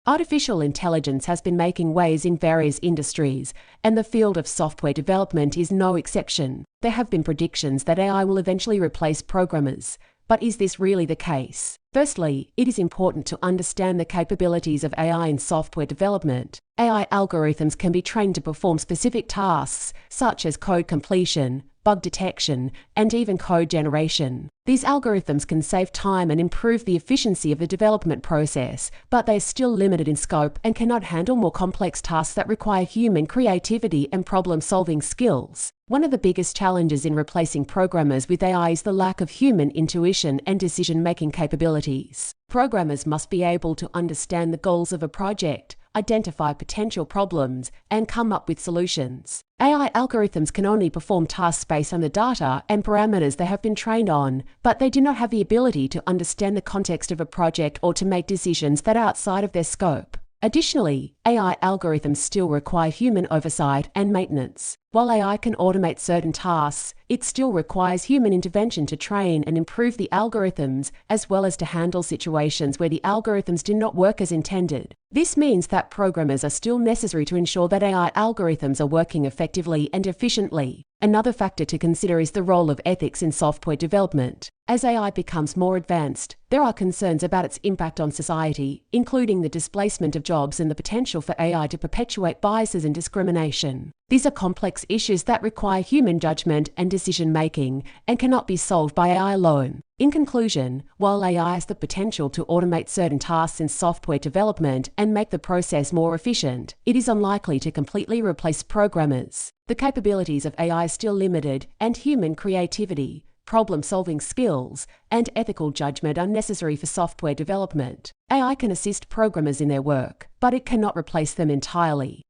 Artificial intelligence has been making waves in various industries, and the field of software development is no exception. There have been predictions that AI will eventually replace programmers, but is this really the case? Firstly, it is important to understand the capabilities of AI in software development. AI algorithms can be trained to perform specific tasks, such as code completion, bug detection, and even code generation. These algorithms can save time and improve the efficiency of the development process, but they are still limited in scope and cannot handle more complex tasks that require human creativity and problem-solving skills. One of the biggest challenges in replacing programmers with AI is the lack of human intuition and decision-making capabilities. Programmers must be able to understand the goals of a project, identify potential problems, and come up with solutions. AI algorithms can only perform tasks based on the data and parameters they have been trained on, but they do not have the ability to understand the context of a project or to make decisions that are outside of their scope. Additionally, AI algorithms still require human oversight and maintenance. While AI can automate certain tasks, it still requires human intervention to train and improve the algorithms, as well as to handle situations where the algorithms do not work as intended. This means that programmers are still necessary to ensure that AI algorithms are working effectively and efficiently. Another factor to consider is the role of ethics in software development. As AI becomes more advanced, there are concerns about its impact on society, including the displacement of jobs and the potential for AI to perpetuate biases and discrimination. These are complex issues that require human judgment and decision-making and cannot be solved by AI alone. In conclusion, while AI has the potential to automate certain tasks in software development and make the process more efficient, it is unlikely to completely replace programmers. The capabilities of AI are still limited, and human creativity, problem-solving skills, and ethical judgment are necessary for software development. AI can assist programmers in their work, but it cannot replace them entirely.